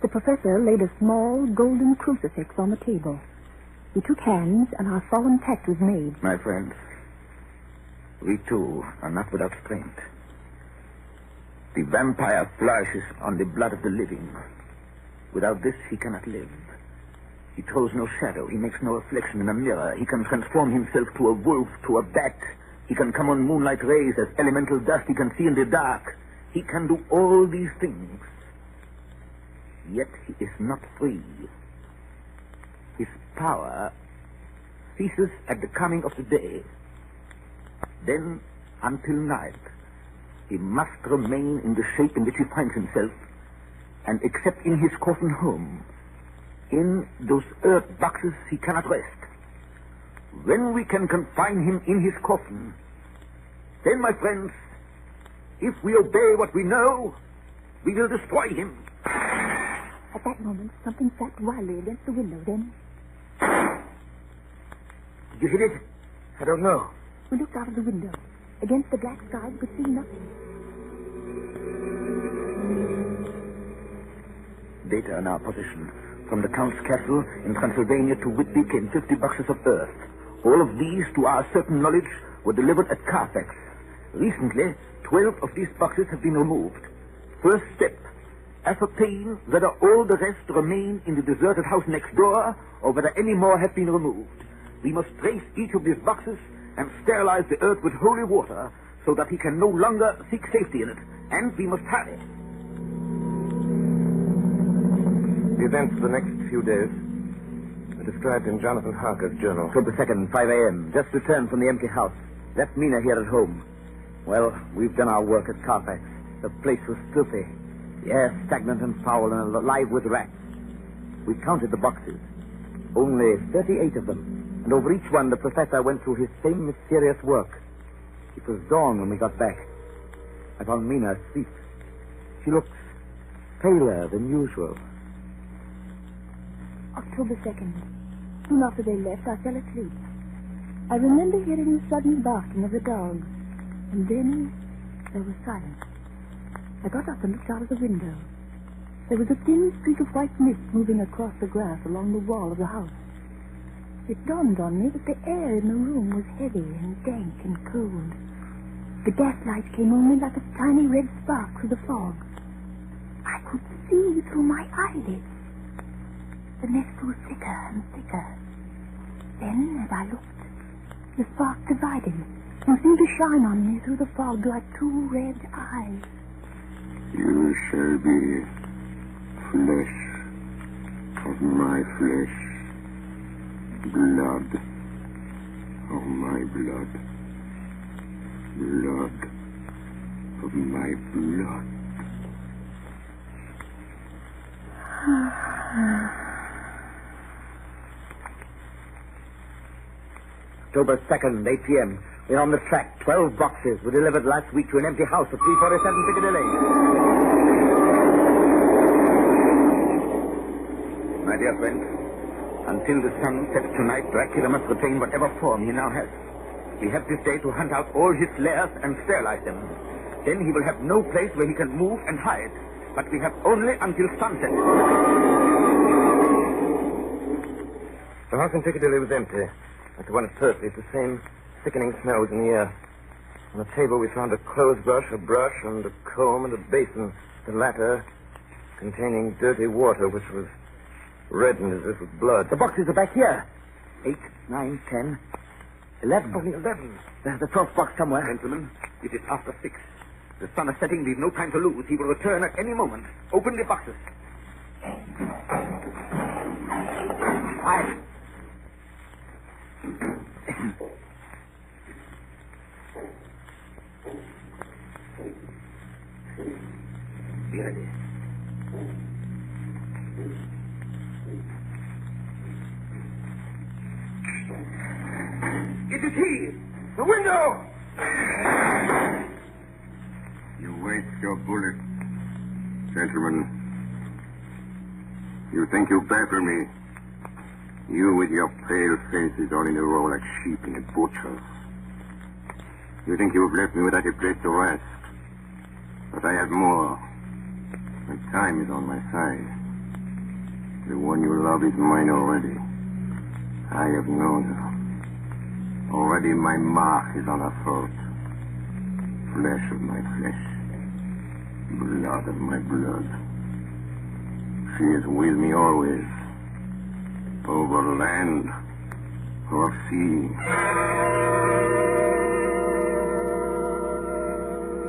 The professor laid a small golden crucifix on the table. He took hands, and our solemn pact was made. My friends, we too are not without strength. The vampire flourishes on the blood of the living. Without this, he cannot live. He throws no shadow. He makes no reflection in a mirror. He can transform himself to a wolf, to a bat. He can come on moonlight rays as elemental dust. He can see in the dark. He can do all these things. Yet he is not free. His power ceases at the coming of the day. Then, until night, he must remain in the shape in which he finds himself, and except in his coffin home, in those earth boxes, he cannot rest. When we can confine him in his coffin, then, my friends, if we obey what we know, we will destroy him. At that moment, something flapped wildly against the window. Then Did you hit it? I don't know. we looked out of the window. Against the black sky, we could see nothing. Data in our possession. From the Count's castle in Transylvania to Whitby came 50 boxes of earth. All of these, to our certain knowledge, were delivered at Carfax. Recently, 12 of these boxes have been removed. First step, ascertain whether all the rest remain in the deserted house next door, or whether any more have been removed. We must trace each of these boxes and sterilize the earth with holy water, so that he can no longer seek safety in it. And we must hurry. The events of the next few days are described in Jonathan Harker's journal. October 2nd, 5 a.m. Just returned from the empty house. Left Mina here at home. Well, we've done our work at Carfax. The place was filthy. The air stagnant and foul and alive with rats. We counted the boxes. Only 38 of them. And over each one, the professor went through his same mysterious work. It was dawn when we got back. I found Mina asleep. She looks paler than usual. October 2nd. Soon after they left, I fell asleep. I remember hearing the sudden barking of the dogs. And then there was silence. I got up and looked out of the window. There was a thin streak of white mist moving across the grass along the wall of the house. It dawned on me that the air in the room was heavy and dank and cold. The gaslight came only like a tiny red spark through the fog. I could see through my eyelids. The mist grew thicker and thicker. Then, as I looked, the spark divided and seemed to shine on me through the fog like two red eyes. You shall be flesh of my flesh, blood of my blood, blood of my blood. October 2nd, 8 p.m. We're on the track. 12 boxes were delivered last week to an empty house at 347 Piccadilly. My dear friends, until the sun sets tonight, Dracula must retain whatever form he now has. We have this day to hunt out all his lairs and sterilize them. Then he will have no place where he can move and hide. But we have only until sunset. The house in Piccadilly was empty. Like the one at first, it's the same thickening smell was in the air. On the table we found a clothes brush, a brush, and a comb and a basin. The latter containing dirty water, which was reddened as if with blood. The boxes are back here. 8, 9, 10, 11. Only 11. There's the 12th box somewhere. Gentlemen, it is after 6. The sun is setting. We've no time to lose. He will return at any moment. Open the boxes. Quiet. Be ready. It is he! The window! You waste your bullet, gentlemen. You think you baffle me? You with your pale faces all in a row like sheep in a butcher's. You think you've left me without a place to rest. But I have more. My time is on my side. The one you love is mine already. I have known her. Already my mark is on her throat. Flesh of my flesh. Blood of my blood. She is with me always. Over land or sea.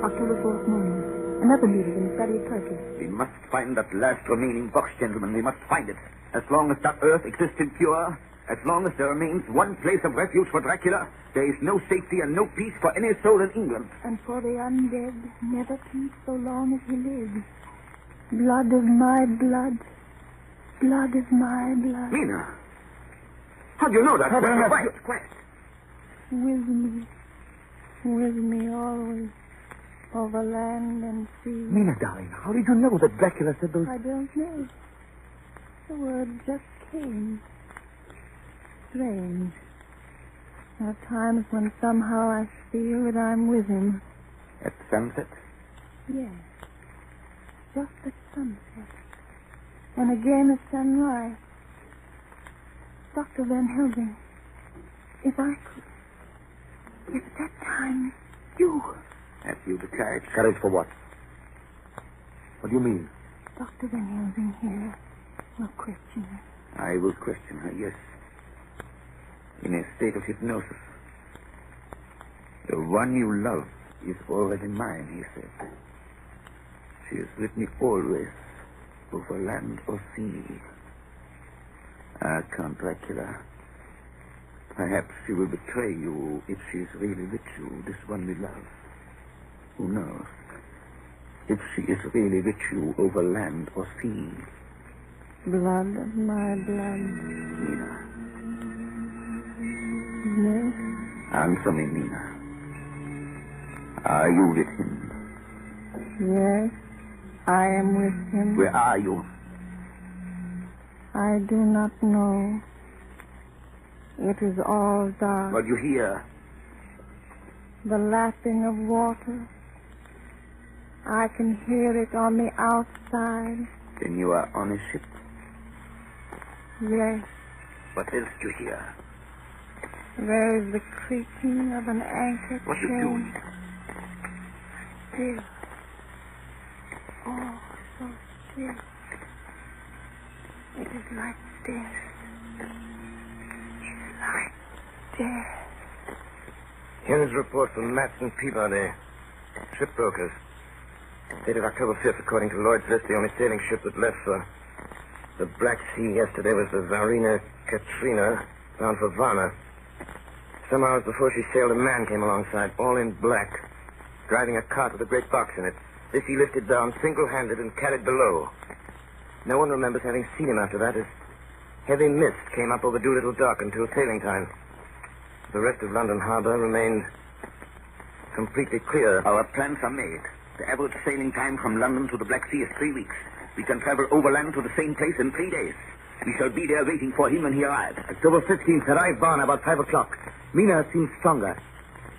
October 4th morning. Another meeting in the study of Turkey. We must find that last remaining box, gentlemen. We must find it. As long as that earth exists pure, as long as there remains one place of refuge for Dracula, there is no safety and no peace for any soul in England. And for the undead, never peace so long as he lives. Blood of my blood. Blood of my blood. Mina! How do you know that? Quiet. With me always. Over land and sea. Mina, darling, how did you know that Dracula said those... I don't know. The word just came. Strange. There are times when somehow I feel that I'm with him. At sunset? Yes. Just at sunset. And again at sunrise. Dr. Van Helsing, if I could... If at that time you... Have you the courage? Courage for what? What do you mean? Dr. Van Helsing here will question her. I will question her, yes. In a state of hypnosis. The one you love is already mine, he said. She is with me always, over land or sea. Ah, Count Dracula. Perhaps she will betray you if she is really with you, this one we love. Who knows? If she is really with you over land or sea. Blood of my blood. Mina. Yes? Answer me, Mina. Are you with him? Yes, I am with him. Where are you? I do not know. It is all dark. What do you hear? The lapping of water. I can hear it on the outside. Then you are on a ship. Yes, What else do you hear? there is the creaking of an anchor What are you chain. doing? Still. Oh, so still. It is like death. It's like death. Here's a report from Matts and Peabody, shipbrokers. Dated October 5th, according to Lloyd's list, the only sailing ship that left for the Black Sea yesterday was the Tsarina Katrina, bound for Varna. Some hours before she sailed, a man came alongside, all in black, driving a cart with a great box in it. This he lifted down single-handed and carried below. No one remembers having seen him after that, as heavy mist came up over Doolittle Dock until sailing time. The rest of London Harbor remained completely clear. Our plans are made. The average sailing time from London to the Black Sea is 3 weeks. We can travel overland to the same place in 3 days. We shall be there waiting for him when he arrives. October 15th, arrived Varna about 5 o'clock. Mina seems stronger.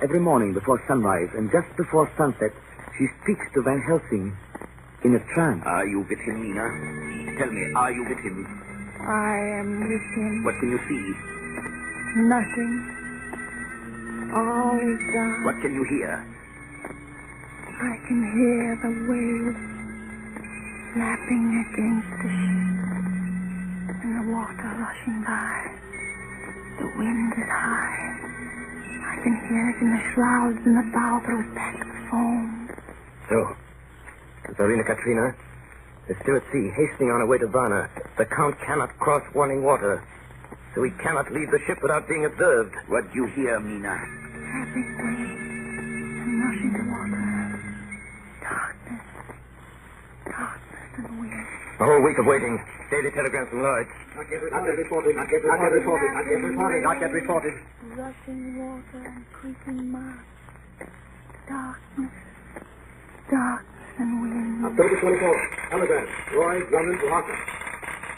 Every morning before sunrise and just before sunset, she speaks to Van Helsing in a trance. Are you with him, Mina? Tell me, are you with him? I am with him. What can you see? Nothing. All is dark. What can you hear? I can hear the waves lapping against the ship and the water rushing by. The wind is high. I can hear it in the shrouds and the bow throws back the foam. So, the Tsarina Katrina is still at sea, hastening on her way to Varna. The Count cannot cross running water, so he cannot leave the ship without being observed. What do you hear, Mina? Lapping waves and rushing water. Darkness. Darkness and wind. A whole week of waiting. Daily telegram from Lloyd. Not yet reported. Rushing water and creaking mud. Darkness. Darkness and wind. October 24th. Telegram. Lloyd, London to Harker.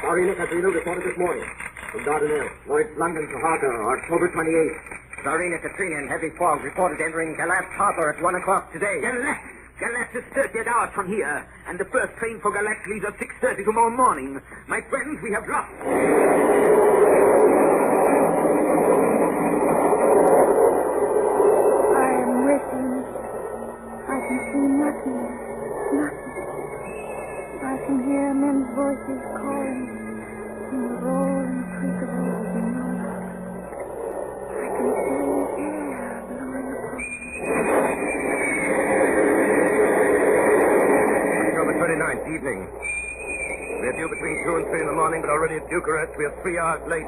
Tsarina Katrina reported this morning from Dardanelles. Lloyd, London to Harker, October 28th. Tsarina Katrina in heavy fog reported entering Galat Harbor at 1 o'clock today. Galat! Galax is 38 hours from here, and the first train for Galax leaves at 6:30 tomorrow morning. My friends, we have lost. I am restless. I can see nothing. Nothing. I can hear men's voices calling in the roar and creak of oars below. I can feel the air blowing across me. October 29th, evening. We are due between 2 and 3 in the morning, but already at Bucharest we are 3 hours late.